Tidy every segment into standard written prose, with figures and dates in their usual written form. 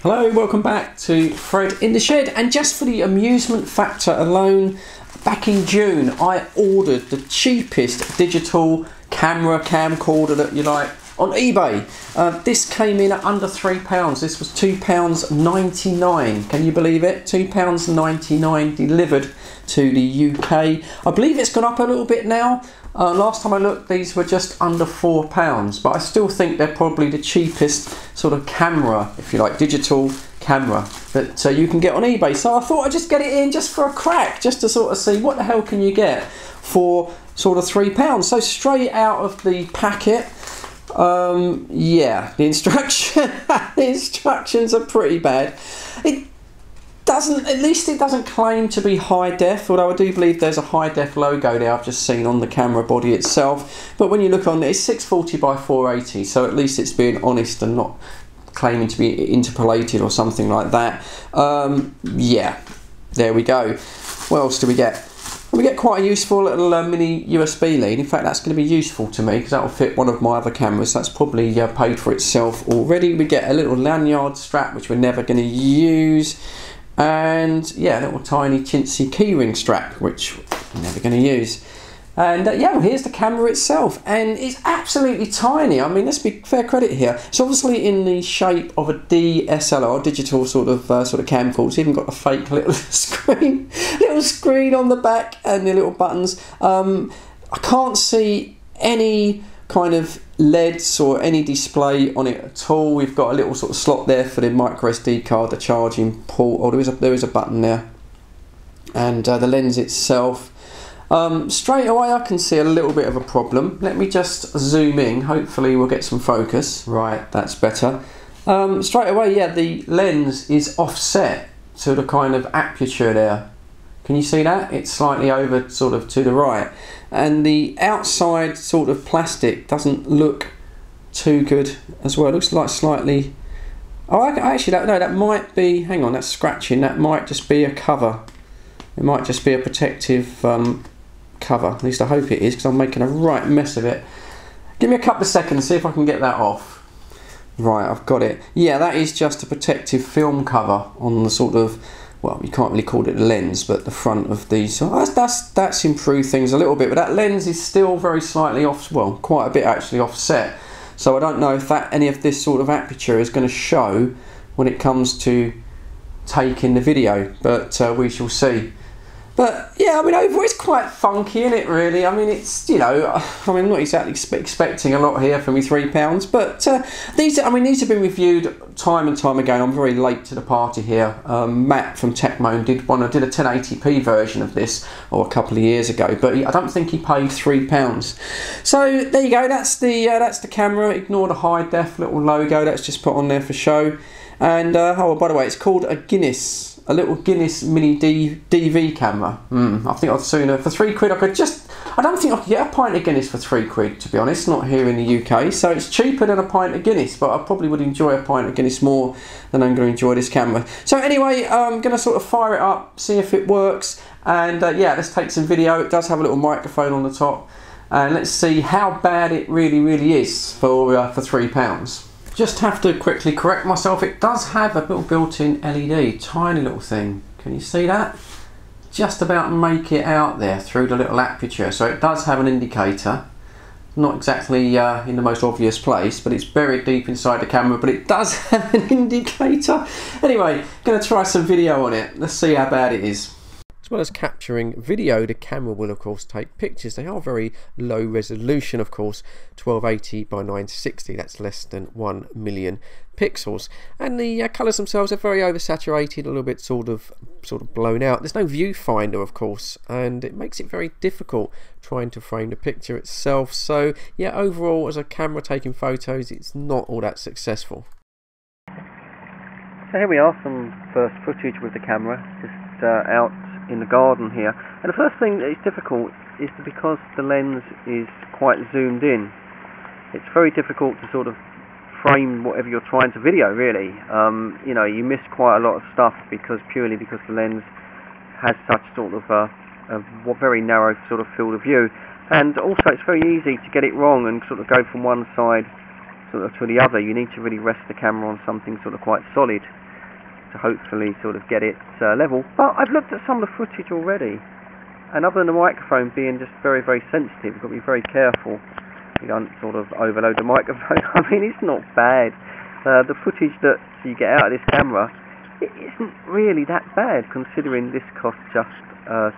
Hello, welcome back to Fred in the Shed. And just for the amusement factor alone, back in June I ordered the cheapest digital camcorder that you like on eBay. This came in at under £3. This was £2.99. Can you believe it? £2.99 delivered to the UK. I believe it's gone up a little bit now. Last time I looked, these were just under £4, but I still think they're probably the cheapest sort of camera, if you like, digital camera that you can get on eBay. So I thought I'd just get it in just for a crack, just to sort of see what the hell can you get for sort of £3. So straight out of the packet, yeah, the instructions are pretty bad. At least it doesn't claim to be high def, although I do believe there's a high def logo there I've just seen on the camera body itself. But when you look on it, it's 640 by 480, so at least it's being honest and not claiming to be interpolated or something like that. Yeah, there we go. What else do we get? We get quite a useful little mini USB lead. In fact, that's going to be useful to me because that will fit one of my other cameras. That's probably paid for itself already. We get a little lanyard strap, which we're never going to use. And yeah, a little tiny chintzy keyring strap, which I'm never going to use. And yeah, well, here's the camera itself, and it's absolutely tiny. I mean, let's be fair credit here. It's obviously in the shape of a DSLR, digital sort of camcorder. It's even got a fake little screen on the back and the little buttons. I can't see any kind of LEDs or any display on it at all. We've got a little sort of slot there for the micro SD card, the charging port. Oh, there is a button there, and the lens itself. Straight away I can see a little bit of a problem. Let me just zoom in. Hopefully we'll get some focus. Right, that's better. Straight away, yeah, the lens is offset to the kind of aperture there. Can you see that? It's slightly over sort of to the right. And the outside sort of plastic doesn't look too good as well. It looks like slightly... Oh, I actually don't know. That might be... Hang on, that's scratching. That might just be a cover. It might just be a protective cover. At least I hope it is, because I'm making a right mess of it. Give me a couple of seconds, see if I can get that off. Right, I've got it. Yeah, that is just a protective film cover on the sort of... Well, you can't really call it a lens, but the front of these. So that's improved things a little bit, but that lens is still very slightly off, well, quite a bit actually offset. So I don't know if any of this sort of aperture is going to show when it comes to taking the video, but we shall see. But yeah, I mean, overall it's quite funky, isn't it, really? I mean, it's, you know, I mean, I'm not exactly expecting a lot here for me £3, but these have been reviewed time and time again. I'm very late to the party here. Matt from Techmoan did a 1080p version of this a couple of years ago, but I don't think he paid £3. So there you go. That's the camera. Ignore the high def little logo. That's just put on there for show. And oh, by the way, it's called a Guinness. A little Guinness mini DV camera. I think I'd sooner, for £3 I don't think I could get a pint of Guinness for £3, to be honest, not here in the UK. So it's cheaper than a pint of Guinness, but I probably would enjoy a pint of Guinness more than I'm going to enjoy this camera. So anyway, I'm going to sort of fire it up, see if it works, and yeah, let's take some video. It does have a little microphone on the top, and let's see how bad it really is for £3. Just have to quickly correct myself. It does have a little built-in LED, tiny little thing. Can you see that? Just about make it out there through the little aperture. So it does have an indicator. Not exactly in the most obvious place, but it's buried deep inside the camera, but it does have an indicator. Anyway, going to try some video on it. Let's see how bad it is. As well as capturing video, the camera will of course take pictures. They are very low resolution, of course, 1280 by 960. That's less than 1 million pixels, and the colours themselves are very oversaturated, a little bit sort of blown out. There's no viewfinder, of course, and it makes it very difficult trying to frame the picture itself. So yeah, overall, as a camera taking photos, it's not all that successful. So here we are, some first footage with the camera, just out in the garden here. And the first thing that is difficult is because the lens is quite zoomed in. It's very difficult to sort of frame whatever you're trying to video, really. You know, you miss quite a lot of stuff purely because the lens has such sort of a very narrow sort of field of view. And also it's very easy to get it wrong and sort of go from one side sort of to the other. You need to really rest the camera on something sort of quite solid. to hopefully sort of get it level. But I've looked at some of the footage already, and other than the microphone being just very, very sensitive, you've got to be very careful you don't sort of overload the microphone. I mean, it's not bad. The footage that you get out of this camera, it isn't really that bad considering this costs just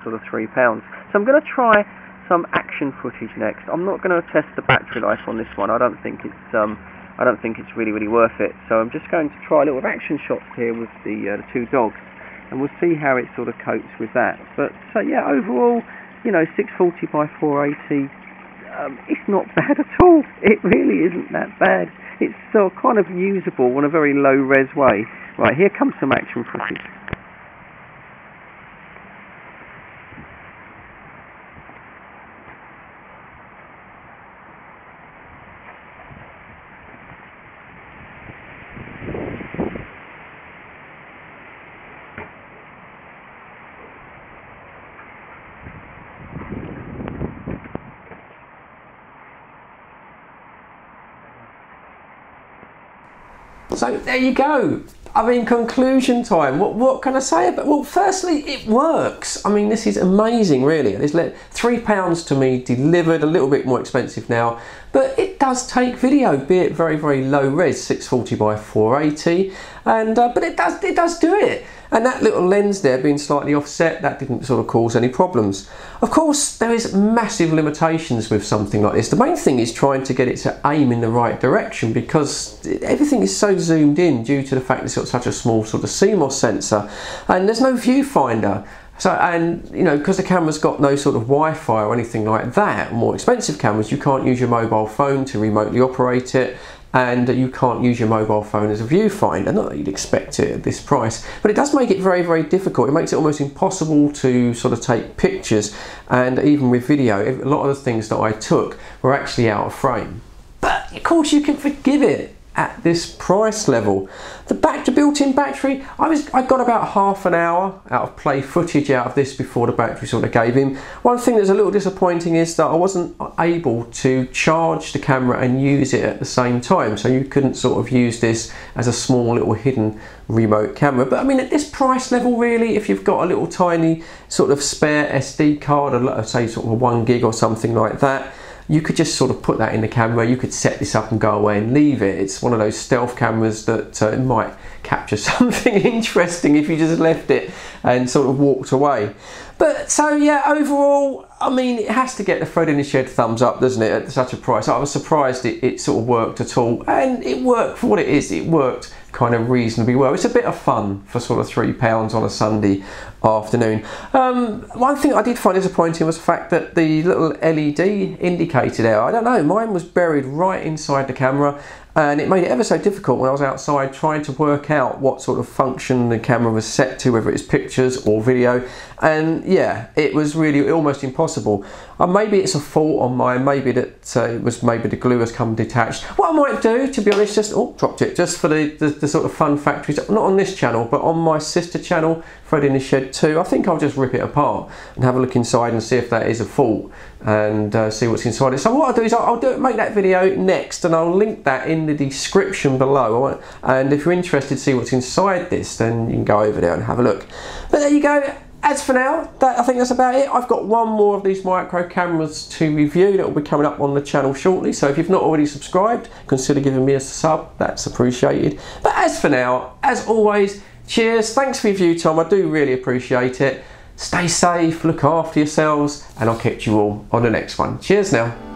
sort of £3. So I'm going to try some action footage next. I'm not going to test the battery life on this one. I don't think it's really worth it. So I'm just going to try a little action shots here with the two dogs, and we'll see how it sort of copes with that. But yeah, overall, you know, 640 by 480. It's not bad at all. It really isn't that bad. It's kind of usable in a very low res way. Right, here comes some action footage. So there you go. I mean, conclusion time. What can I say about it? Well, firstly, it works. I mean, this is amazing, really. It's £3 to me delivered, a little bit more expensive now, but it does take video, be it very, very low res, 640 by 480, and but it does do it. And that little lens there being slightly offset, that didn't sort of cause any problems. Of course, there is massive limitations with something like this. The main thing is trying to get it to aim in the right direction, because everything is so zoomed in due to the fact it's got such a small sort of CMOS sensor, and there's no viewfinder. So, and you know, because the camera's got no sort of Wi-Fi or anything like that, more expensive cameras, you can't use your mobile phone to remotely operate it, and you can't use your mobile phone as a viewfinder. Not that you'd expect it at this price, but it does make it very, very difficult. It makes it almost impossible to sort of take pictures, and even with video, a lot of the things that I took were actually out of frame. But of course you can forgive it at this price level. The built-in battery, I got about half an hour out of play footage out of this before the battery sort of gave in. One thing that's a little disappointing is that I wasn't able to charge the camera and use it at the same time, so you couldn't sort of use this as a small little hidden remote camera. But I mean, at this price level, really, if you've got a little tiny sort of spare SD card, say sort of a 1 gig or something like that, you could just sort of put that in the camera. You could set this up and go away and leave it. It's one of those stealth cameras that might capture something interesting if you just left it and sort of walked away. But so yeah, overall, I mean, it has to get the Fred in the Shed thumbs up, doesn't it, at such a price. I was surprised it sort of worked at all, and it worked for what it is. It worked kind of reasonably well. It's a bit of fun for sort of £3 on a Sunday afternoon. One thing I did find disappointing was the fact that the little LED indicator there, I don't know, mine was buried right inside the camera, and it made it ever so difficult when I was outside trying to work out what sort of function the camera was set to, whether it's pictures or video. And yeah, it was really almost impossible. Maybe it's a fault on mine, maybe that it was maybe the glue has come detached. What I might do, to be honest, just dropped it, just for the sort of fun factories, not on this channel, but on my sister channel, Fred in the Shed 2, I think I'll just rip it apart and have a look inside and see if that is a fault, and see what's inside it. So what I'll do is I'll make that video next, and I'll link that in the description below. And if you're interested to see what's inside this, then you can go over there and have a look. But there you go. As for now, I think that's about it. I've got one more of these micro cameras to review that will be coming up on the channel shortly. So if you've not already subscribed, consider giving me a sub. That's appreciated. But as for now, as always, cheers. Thanks for your view, Tom. I do really appreciate it. Stay safe, look after yourselves, and I'll catch you all on the next one. Cheers now.